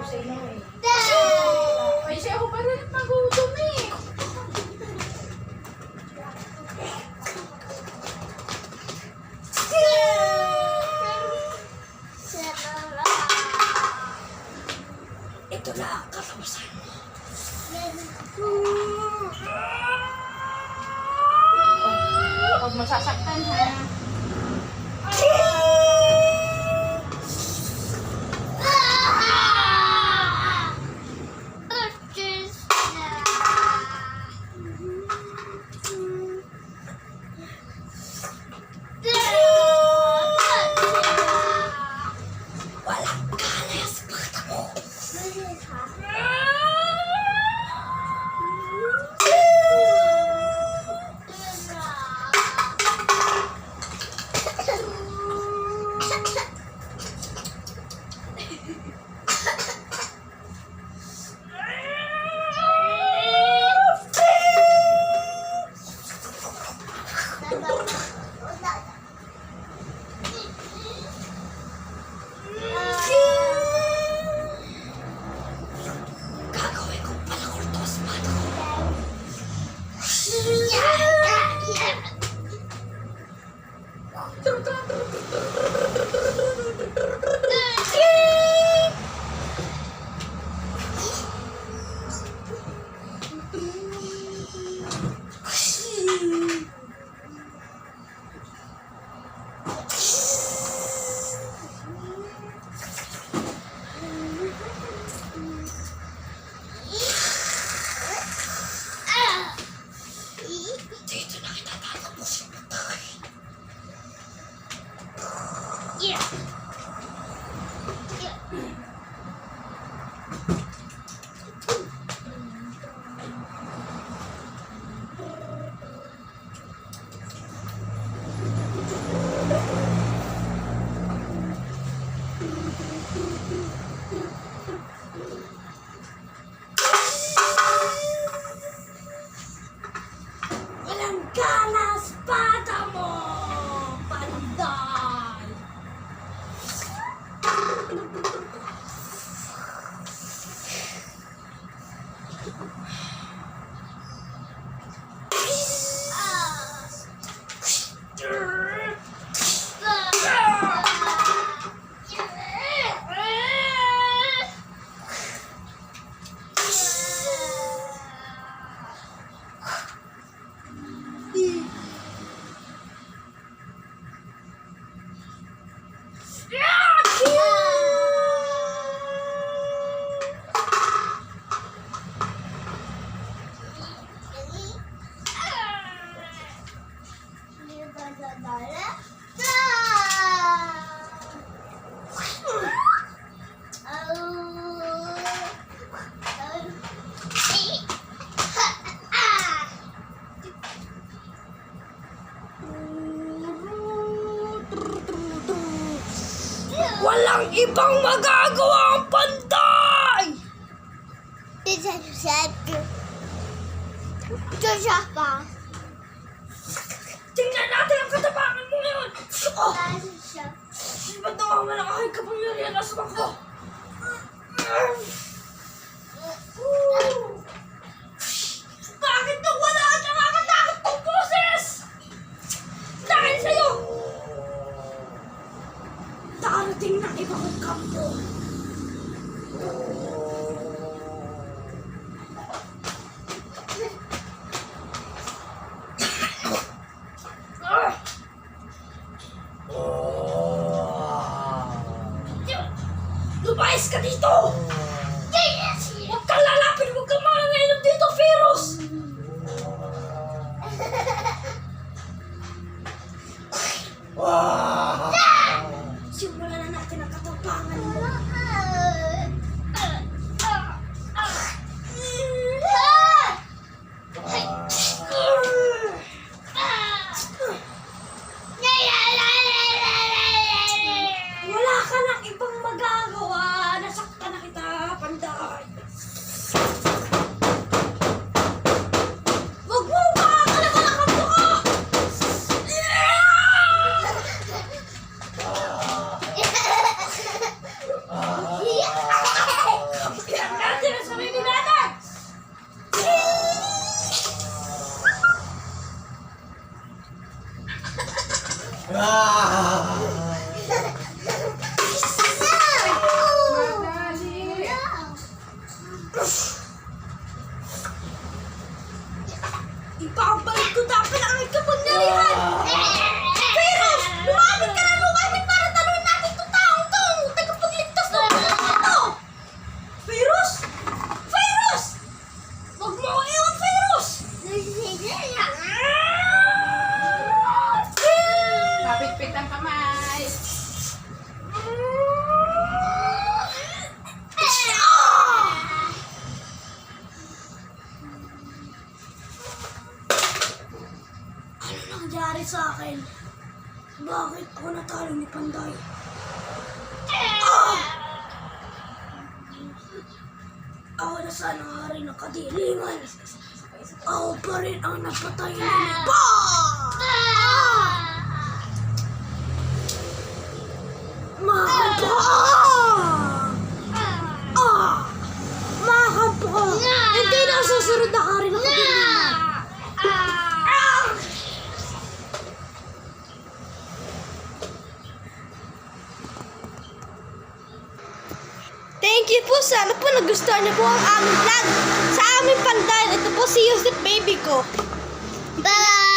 sa inyo eh. Ay, siya ako pa rin nagutom eh. Ito na ang katapusan mo. Huwag masasaktan ha. Walang kaya sa bata mo. Gagawin kong palakurto sa bata ko. Dito na kita tatapusin patay. Walang ganas bata mo! Panday! Walang ibang magagawa ang panday! Tingnan natin ang katapangan mo ngayon! Oh! Ba't nawawala ang aking kapangyarihan na sa bangko? Bakit nawala ang nakakatakot kong boses? Dahil sa'yo! Darating na ibang kampo. Lumayas ka dito! Huwag kang lalapit! Huwag kang makangainom dito, virus! Simulan na natin ang katapangan mo. Wala ka nang ibang magagawa. Nasaktan na kita. panday. Ako na sana hari ng kadiliman. Ako pa rin ang napatay ni Lipa! Mahaba! Mahaba! Hindi na ang susunod na hari ng kadiliman. Thank you po. Sana po nagustuhan niyo po ang aming vlog sa aming panday. Ito po si Yusuf baby ko. Bye!